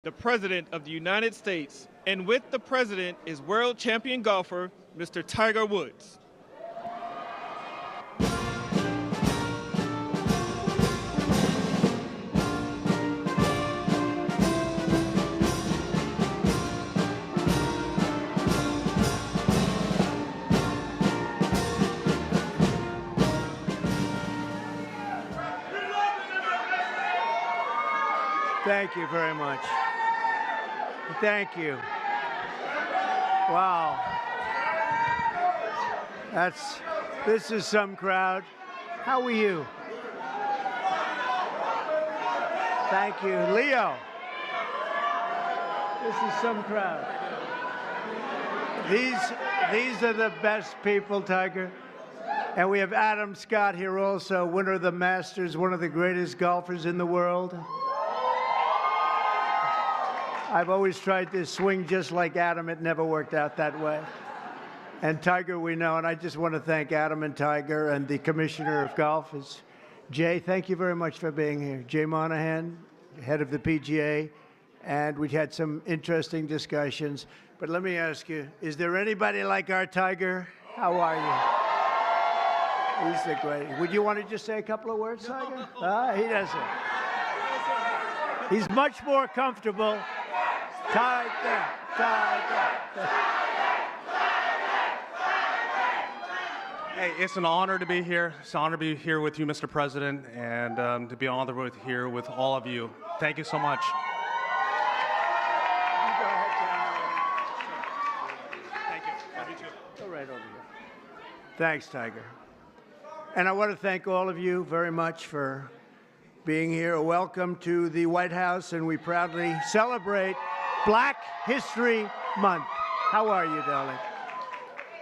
the President of the United States, and with the President is world champion golfer, Mr. Tiger Woods. Thank you very much. Thank you. Wow. This is some crowd. How are you? Thank you. Leo. This is some crowd. These are the best people, Tiger. And we have Adam Scott here also, winner of the Masters, one of the greatest golfers in the world. I've always tried to swing just like Adam. It never worked out that way. And Tiger, we know, and I just want to thank Adam and Tiger and the Commissioner of Golf. Is Jay, thank you very much for being here. Jay Monahan, head of the PGA, and we had some interesting discussions. But let me ask you, is there anybody like our Tiger? How are you? He's the great. Would you want to just say a couple of words, Tiger? He doesn't. He's much more comfortable. Tiger. Hey, it's an honor to be here. It's an honor to be here with you, Mr. President, and to be honored here with all of you. Thank you so much. Thank you. Love you too. Go right over here. Thanks, Tiger. And I want to thank all of you very much for being here. Welcome to the White House, and we proudly celebrate Black History Month. How are you, darling?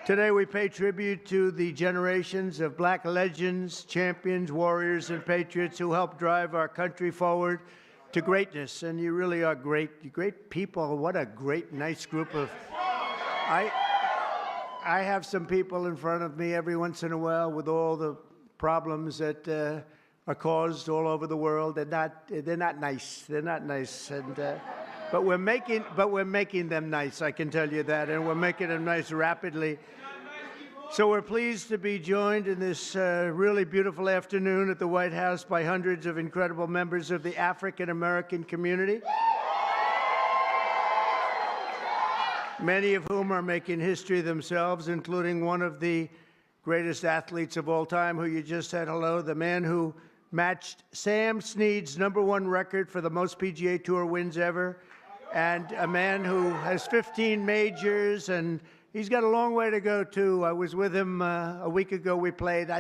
Today we pay tribute to the generations of black legends, champions, warriors, and patriots who helped drive our country forward to greatness. And you really are great people. What a great, nice group of... I have some people in front of me every once in a while with all the problems that are caused all over the world. They're not nice. They're not nice. And but we're making them nice, I can tell you that, and we're making them nice rapidly. So we're pleased to be joined in this really beautiful afternoon at the White House by hundreds of incredible members of the African American community, many of whom are making history themselves, including one of the greatest athletes of all time, who you just said hello, the man who matched Sam Snead's #1 record for the most PGA Tour wins ever, and a man who has 15 majors, and he's got a long way to go, too. I was with him a week ago. We played.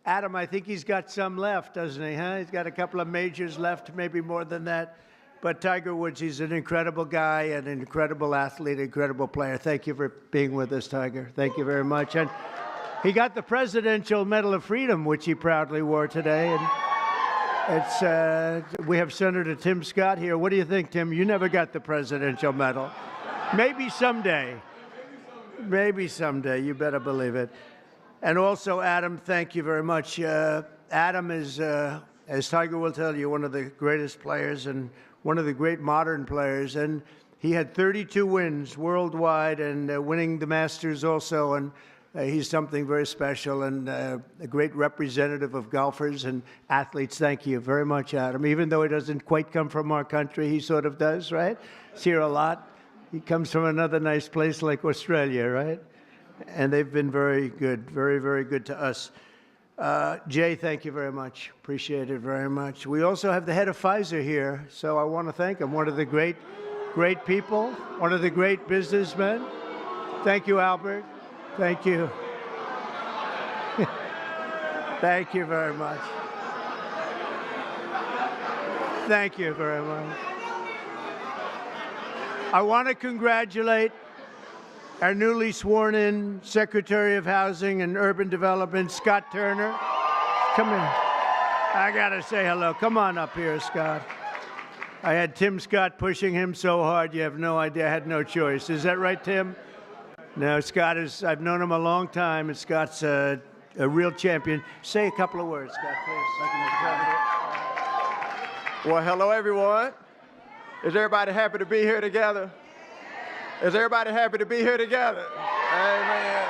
Adam, I think he's got some left, doesn't he, huh? He's got a couple of majors left, maybe more than that. But Tiger Woods, he's an incredible guy, and an incredible athlete, incredible player. Thank you for being with us, Tiger. Thank you very much. And he got the Presidential Medal of Freedom, which he proudly wore today. And we have Senator Tim Scott here. What do you think, Tim? You never got the Presidential Medal. Maybe someday. Maybe someday. You better believe it. And also, Adam, thank you very much. Adam is, as Tiger will tell you, one of the greatest players and one of the great modern players. And he had 32 wins worldwide and winning the Masters also. And he's something very special and a great representative of golfers and athletes. Thank you very much, Adam. Even though he doesn't quite come from our country, he sort of does, right? He's here a lot. He comes from another nice place like Australia, right? And they've been very good, very, very good to us. Jay, thank you very much. Appreciate it very much. We also have the head of Pfizer here, so I want to thank him. One of the great people, one of the great businessmen. Thank you, Albert. Thank you. Thank you very much. Thank you very much. I want to congratulate our newly sworn-in Secretary of Housing and Urban Development, Scott Turner. Come in. I got to say hello. Come on up here, Scott. I had Tim Scott pushing him so hard, you have no idea. I had no choice. Is that right, Tim? No, Scott is, I've known him a long time, and Scott's a real champion. Say a couple of words, Scott, please. Well, hello, everyone. Is everybody happy to be here together? Is everybody happy to be here together? Amen.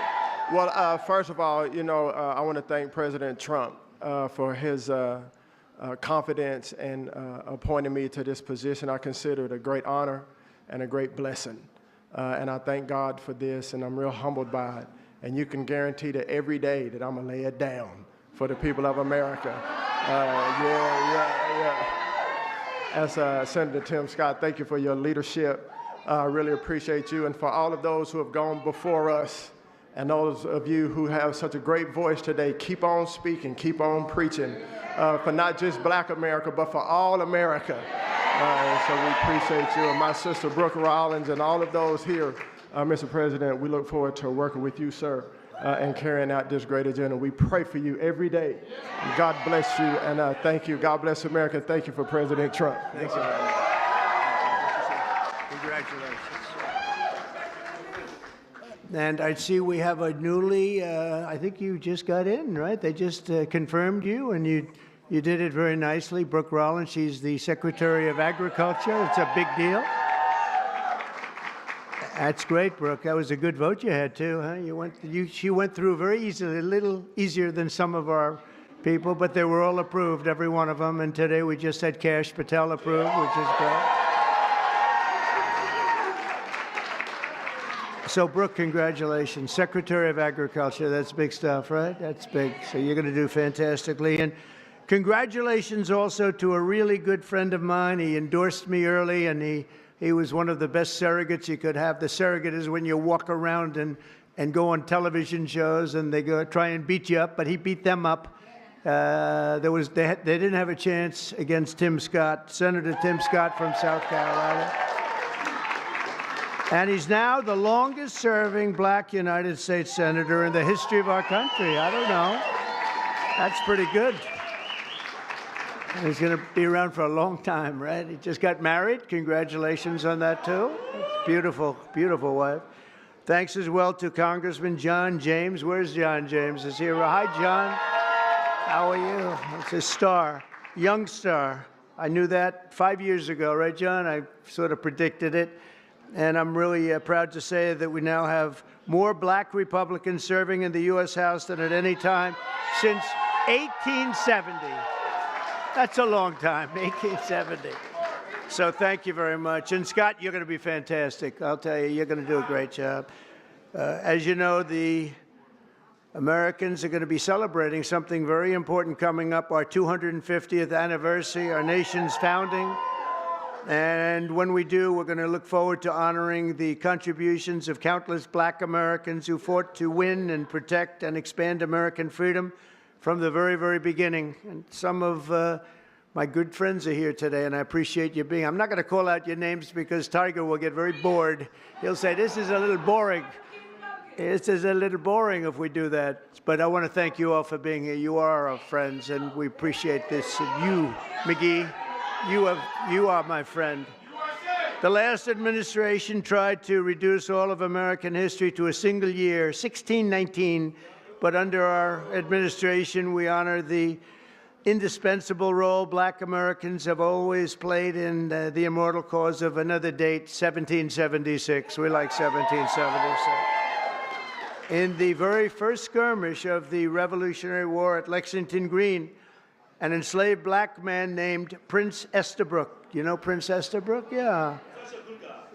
Well, first of all, I want to thank President Trump for his confidence and appointing me to this position. I consider it a great honor and a great blessing. And I thank God for this, and I'm real humbled by it. And you can guarantee that every day that I'm going to lay it down for the people of America. As Senator Tim Scott, thank you for your leadership. I really appreciate you. And for all of those who have gone before us, and those of you who have such a great voice today, keep on speaking, keep on preaching for not just Black America, but for all America. So we appreciate you. And my sister Brooke Rollins and all of those here, Mr. President, we look forward to working with you, sir, and carrying out this great agenda. We pray for you every day. God bless you, and thank you. God bless America. Thank you for President Trump. Thank you. Congratulations. And I see we have a newly, I think you just got in, right? They just confirmed you, and you did it very nicely. Brooke Rollins, she's the Secretary of Agriculture. It's a big deal. That's great, Brooke. That was a good vote you had, too, huh? She went through very easily, a little easier than some of our people, but they were all approved, every one of them. And today we just had Kash Patel approved, which is great. So, Brooke, congratulations. Secretary of Agriculture, that's big stuff, right? That's big. So you're going to do fantastically. And congratulations also to a really good friend of mine. He endorsed me early, and he was one of the best surrogates you could have. The surrogate is when you walk around and go on television shows, and they go try and beat you up, but he beat them up. They didn't have a chance against Tim Scott, Senator Tim Scott from South Carolina. And he's now the longest-serving Black United States Senator in the history of our country. I don't know. That's pretty good. And he's going to be around for a long time, right? He just got married. Congratulations on that, too. Beautiful, beautiful wife. Thanks as well to Congressman John James. Where's John James? Is he here? Hi, John. How are you? It's a star, young star. I knew that 5 years ago, right, John? I sort of predicted it. And I'm really proud to say that we now have more Black Republicans serving in the U.S. House than at any time since 1870. That's a long time, 1870. So thank you very much. And Scott, you're going to be fantastic. I'll tell you, you're going to do a great job. As you know, the Americans are going to be celebrating something very important coming up, our 250th anniversary, our nation's founding. And when we do, we're going to look forward to honoring the contributions of countless Black Americans who fought to win and protect and expand American freedom from the very, very beginning. And some of my good friends are here today, and I appreciate you being. I'm not going to call out your names because Tiger will get very bored. He'll say, this is a little boring. This is a little boring if we do that. But I want to thank you all for being here. You are our friends, and we appreciate this. And you, McGee, you are my friend. The last administration tried to reduce all of American history to a single year, 1619, but under our administration, we honor the indispensable role Black Americans have always played in the immortal cause of another date, 1776. We like 1776. In the very first skirmish of the Revolutionary War at Lexington Green, an enslaved Black man named Prince Estabrook, you know Prince Estabrook? Yeah.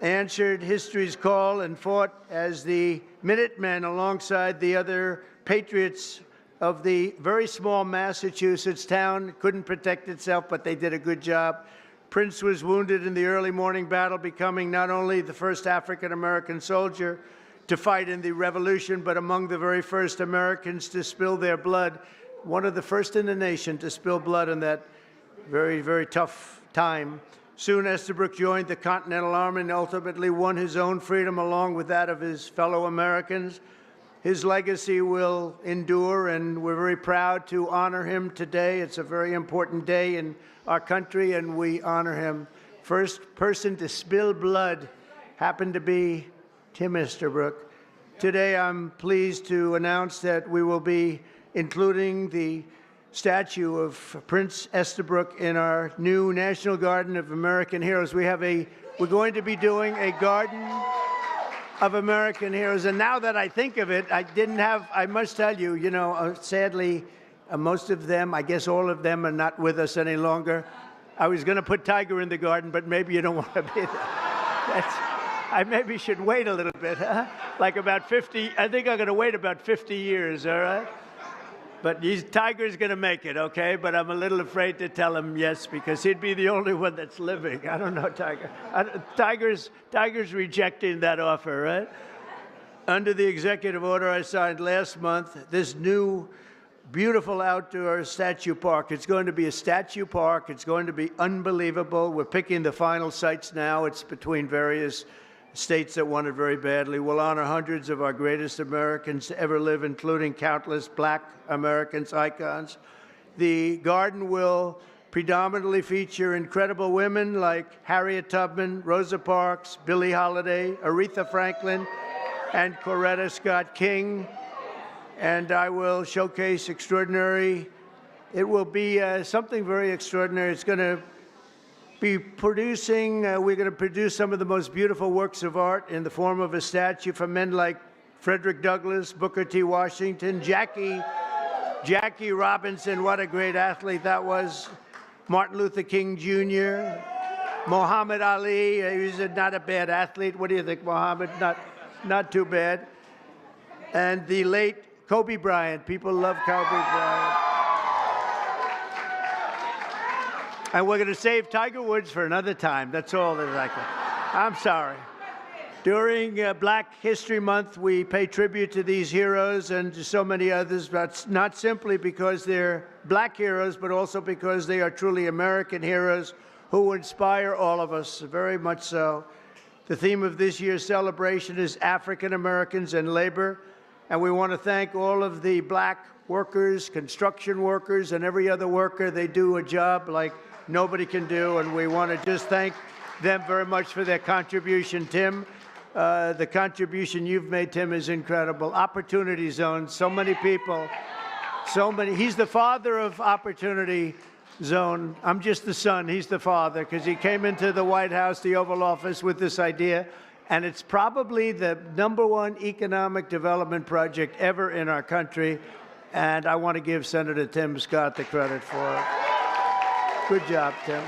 Answered history's call and fought as the Minutemen alongside the other patriots of the very small Massachusetts town. Couldn't protect itself, but they did a good job. Prince was wounded in the early morning battle, becoming not only the first African-American soldier to fight in the Revolution, but among the very first Americans to spill their blood. One of the first in the nation to spill blood in that very, very tough time. Soon Estabrook joined the Continental Army and ultimately won his own freedom along with that of his fellow Americans. His legacy will endure, and we're very proud to honor him today. It's a very important day in our country, and we honor him. First person to spill blood happened to be Tim Estabrook. Today I'm pleased to announce that we will be including the statue of Prince Estabrook in our new National Garden of American Heroes. We're going to be doing a Garden of American Heroes. And now that I think of it, I must tell you, sadly, most of them, I guess all of them, are not with us any longer. I was going to put Tiger in the garden, but maybe you don't want to be there. I maybe should wait a little bit, huh? Like about 50, I think I'm going to wait about 50 years, all right? But Tiger's going to make it, okay? But I'm a little afraid to tell him yes, because he'd be the only one that's living. I don't know, Tiger. Tiger's rejecting that offer, right? Under the executive order I signed last month, this new beautiful outdoor statue park. It's going to be a statue park. It's going to be unbelievable. We're picking the final sites now. It's between various states that want it very badly. We'll honor hundreds of our greatest Americans to ever live, including countless Black Americans, icons. The garden will predominantly feature incredible women like Harriet Tubman, Rosa Parks, Billie Holiday, Aretha Franklin, and Coretta Scott King. And I will showcase extraordinary. It will be something very extraordinary. It's going to be producing, we're going to produce some of the most beautiful works of art in the form of a statue from men like Frederick Douglass, Booker T. Washington, Jackie Robinson, what a great athlete that was, Martin Luther King Jr., Muhammad Ali, he's not a bad athlete. What do you think, Muhammad? Not too bad. And the late Kobe Bryant. People love Kobe Bryant. And we're going to save Tiger Woods for another time. That's all that I can. I'm sorry. During Black History Month, we pay tribute to these heroes and to so many others, but not simply because they're Black heroes, but also because they are truly American heroes who inspire all of us, very much so. The theme of this year's celebration is African Americans and labor, and we want to thank all of the Black workers, construction workers, and every other worker. They do a job like nobody can do, and we want to just thank them very much for their contribution. Tim, the contribution you've made, Tim, is incredible. Opportunity Zone, so many people, so many. He's the father of Opportunity Zone. I'm just the son. He's the father, because he came into the White House, the Oval Office, with this idea, and it's probably the #1 economic development project ever in our country, and I want to give Senator Tim Scott the credit for it. Good job, Tim.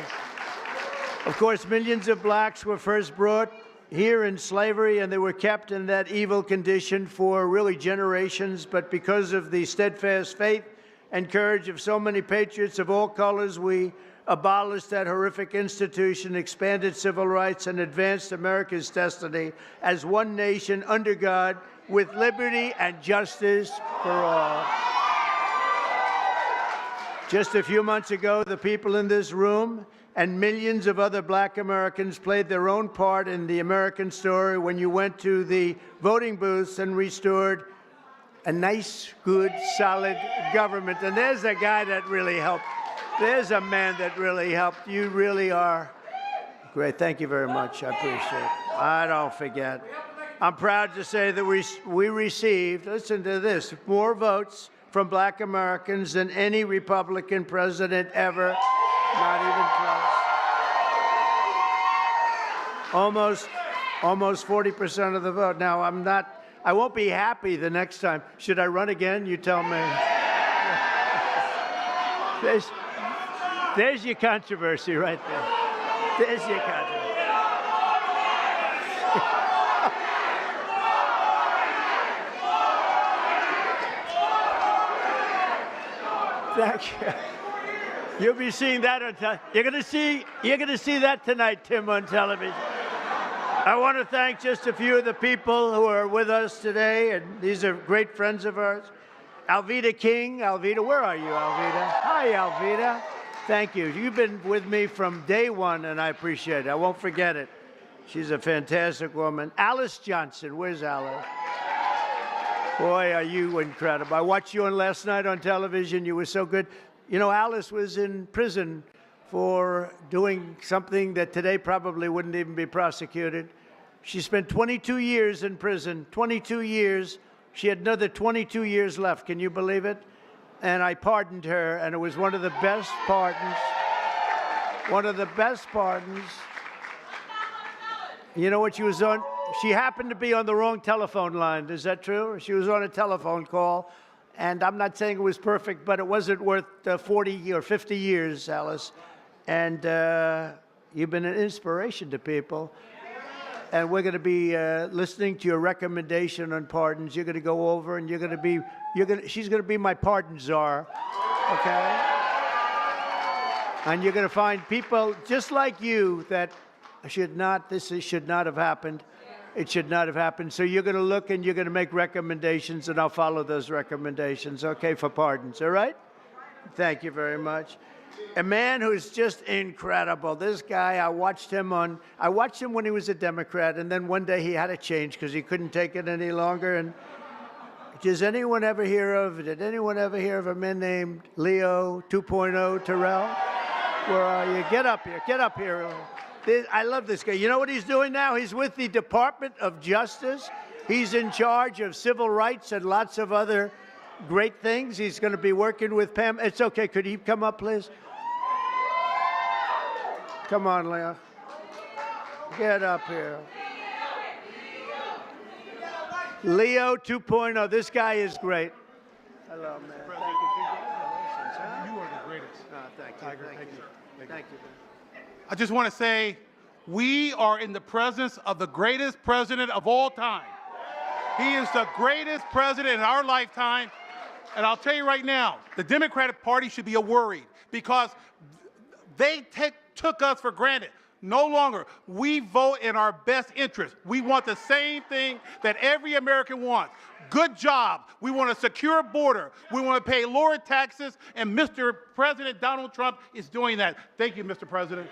Of course, millions of blacks were first brought here in slavery, and they were kept in that evil condition for really generations. But because of the steadfast faith and courage of so many patriots of all colors, we abolished that horrific institution, expanded civil rights, and advanced America's destiny as one nation under God, with liberty and justice for all. Just a few months ago, the people in this room and millions of other Black Americans played their own part in the American story when you went to the voting booths and restored a nice, good, solid government. And there's a guy that really helped. There's a man that really helped. You really are great. Thank you very much. I appreciate it. I don't forget. I'm proud to say that we received, listen to this, more votes from Black Americans than any Republican president ever. Not even close. Almost 40% of the vote. Now, I won't be happy the next time. Should I run again? You tell me. There's your controversy right there. There's your controversy. Thank you. You'll be seeing that on you're going to see that tonight, Tim, on television. I want to thank just a few of the people who are with us today, and these are great friends of ours. Alveda King. Alveda, where are you, Alveda? Hi, Alveda. Thank you. You've been with me from day one, and I appreciate it. I won't forget it. She's a fantastic woman. Alice Johnson. Where's Alice? Boy, are you incredible. I watched you on last night on television. You were so good. You know, Alice was in prison for doing something that today probably wouldn't even be prosecuted. She spent 22 years in prison, 22 years. She had another 22 years left. Can you believe it? and I pardoned her, and it was one of the best pardons. One of the best pardons. You know what she was on? She happened to be on the wrong telephone line. Is that true? She was on a telephone call, and I'm not saying it was perfect, but it wasn't worth 40 or 50 years, Alice. And you've been an inspiration to people. And we're going to be listening to your recommendation on pardons. You're going to go over, and she's going to be my pardon czar, okay? And you're going to find people just like you that should not have happened. It should not have happened. So you're going to look and you're going to make recommendations, and I'll follow those recommendations, okay, for pardons, all right? Thank you very much. A man who's just incredible. This guy, I watched him when he was a Democrat, and then one day he had to change because he couldn't take it any longer. And did anyone ever hear of a man named Leo 2.0 Terrell? Where are you? Get up here. I love this guy. You know what he's doing now? He's with the Department of Justice. He's in charge of civil rights and lots of other great things. He's going to be working with Pam. It's okay. Could he come up, please? Come on, Leo. Get up here. Leo 2.0. This guy is great. Hello, man. Thank you. Congratulations. Huh? You are the greatest. Thank you. Tiger, Thank you. Thank you. I just want to say, we are in the presence of the greatest president of all time. He is the greatest president in our lifetime. And I'll tell you right now, the Democratic Party should be worried because they took us for granted. No longer. We vote in our best interest. We want the same thing that every American wants. Good job. We want a secure border. We want to pay lower taxes, and Mr. President Donald Trump is doing that. Thank you, Mr. President.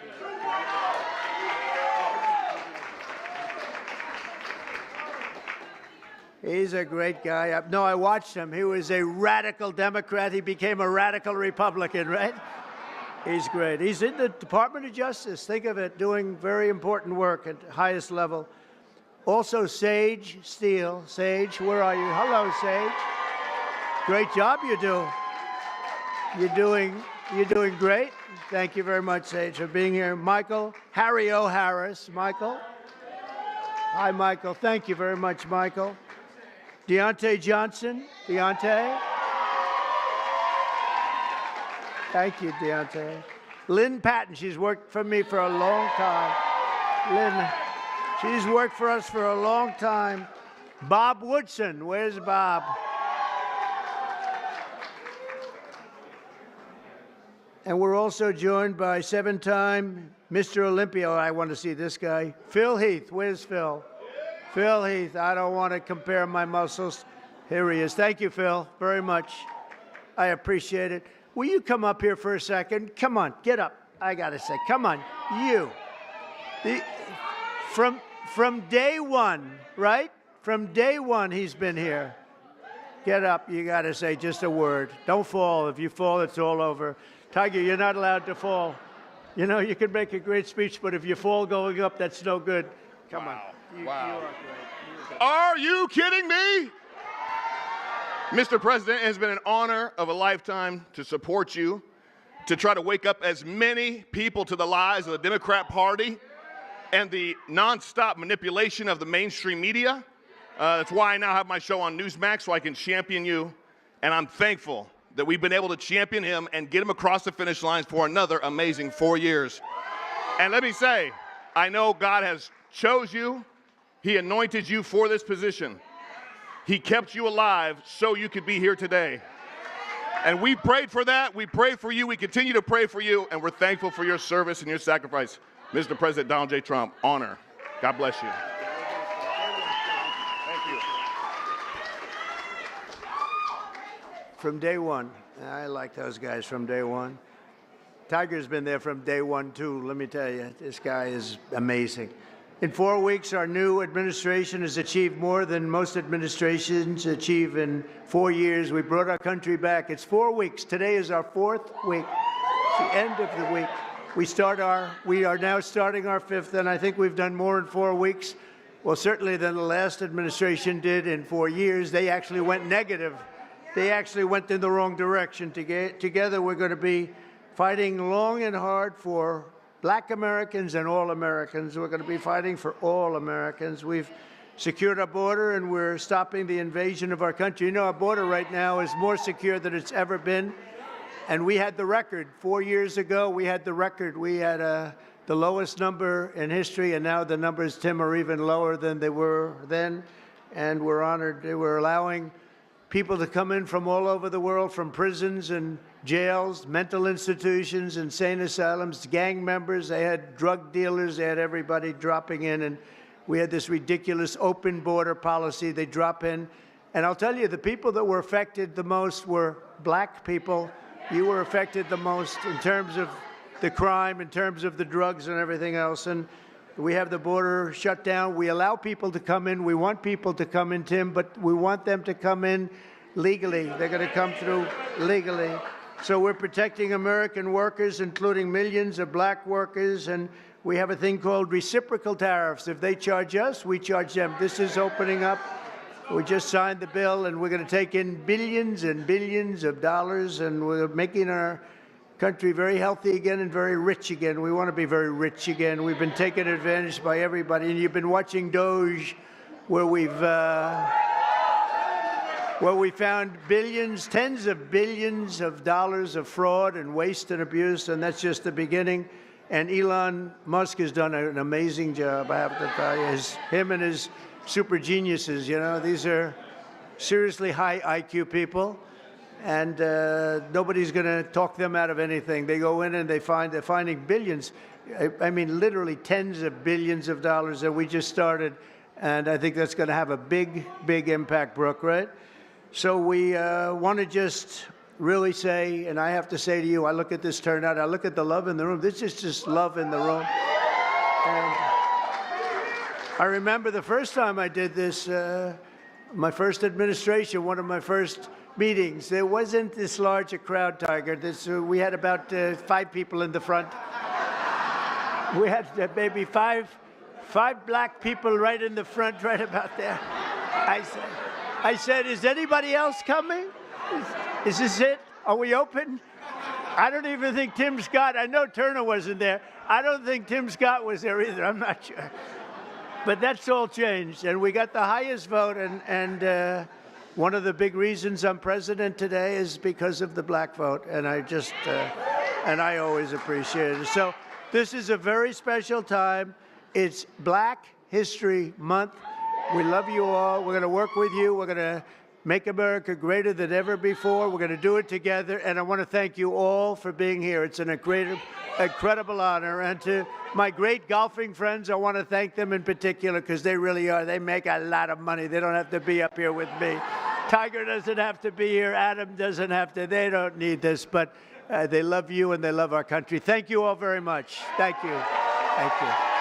He's a great guy. No, I watched him. He was a radical Democrat. He became a radical Republican, right? He's great. He's in the Department of Justice. Think of it, doing very important work at the highest level. Also, Sage Steele. Sage, where are you? Hello, Sage. Great job you do. You're doing great. Thank you very much, Sage, for being here. Michael, Harry O. Harris. Michael. Hi, Michael. Thank you very much, Michael. Deontay Johnson. Deontay. Thank you, Deontay. Lynn Patton, she's worked for me for a long time. Lynn, she's worked for us for a long time. Bob Woodson, where's Bob? And we're also joined by 7-time Mr. Olympia. I want to see this guy. Phil Heath, where's Phil? Phil Heath, I don't want to compare my muscles. Here he is. Thank you, Phil, very much. I appreciate it. Will you come up here for a second? Come on, get up. I got to say, come on, you. From day one, right? From day one, he's been here. Get up. You got to say just a word. Don't fall. If you fall, it's all over. Tiger, you're not allowed to fall. You know, you can make a great speech, but if you fall going up, that's no good. Come on. You are great. Are you kidding me? Mr. President, it has been an honor of a lifetime to support you, to try to wake up as many people to the lies of the Democrat Party and the nonstop manipulation of the mainstream media. That's why I now have my show on Newsmax, so I can champion you. And I'm thankful that we've been able to champion him and get him across the finish line for another amazing 4 years. And let me say, I know God has chose you. He anointed you for this position. He kept you alive so you could be here today. And we prayed for that. We pray for you. We continue to pray for you. And we're thankful for your service and your sacrifice. Mr. President Donald J. Trump, honor. God bless you. Thank you. From day one. I like those guys from day one. Tiger's been there from day one, too. Let me tell you, this guy is amazing. In 4 weeks, our new administration has achieved more than most administrations achieve in 4 years. We brought our country back. It's 4 weeks. Today is our 4th week. It's the end of the week. We are now starting our 5th, and I think we've done more in 4 weeks. Well, certainly than the last administration did in 4 years. They actually went negative they actually went in the wrong direction. Together, we're going to be fighting long and hard for Black Americans and all Americans. We're going to be fighting for all Americans. We've secured our border, and we're stopping the invasion of our country. You know, our border right now is more secure than it's ever been. And we had the record. 4 years ago, we had the record. We had the lowest number in history, and now the numbers, Tim, are even lower than they were then. And we're honored. We're allowing people to come in from all over the world, from prisons and jails, mental institutions, insane asylums, gang members. They had drug dealers. They had everybody dropping in. And we had this ridiculous open border policy. They drop in. And I'll tell you, the people that were affected the most were Black people. You were affected the most in terms of the crime, in terms of the drugs and everything else. And we have the border shut down. We allow people to come in. We want people to come in, Tim, but we want them to come in legally. They're going to come through legally. So we're protecting American workers, including millions of Black workers. And we have a thing called reciprocal tariffs. If they charge us, we charge them. This is opening up. We just signed the bill, and we're going to take in billions and billions of dollars, and we're making our country very healthy again and very rich again. We want to be very rich again. We've been taken advantage by everybody, and you've been watching Doge, where we found billions, tens of billions of dollars of fraud and waste and abuse, and that's just the beginning. And Elon Musk has done an amazing job, I have to tell you. Him and his super geniuses, you know, these are seriously high IQ people, and nobody's going to talk them out of anything. They go in and they're finding billions. I mean, literally tens of billions of dollars that we just started, and I think that's going to have a big, big impact, Brooke, right? So we want to just really say, and I have to say to you, I look at this turnout, I look at the love in the room. This is just love in the room. And I remember the first time I did this, my first administration, one of my first meetings. There wasn't this large a crowd, Tiger. We had about 5 people in the front. We had maybe five Black people right in the front, right about there. I said, is anybody else coming? Is this it? Are we open? I don't even think Tim Scott, I know Turner wasn't there. I don't think Tim Scott was there either. I'm not sure. But that's all changed, and we got the highest vote, and one of the big reasons I'm president today is because of the Black vote, and I always appreciate it. So this is a very special time. It's Black History Month. We love you all. We're going to work with you. We're going to make America greater than ever before. We're going to do it together, and I want to thank you all for being here. It's an incredible honor, and to my great golfing friends, I want to thank them in particular because they really are. They make a lot of money. They don't have to be up here with me. Tiger doesn't have to be here. Adam doesn't have to. They don't need this, but they love you and they love our country. Thank you all very much. Thank you. Thank you.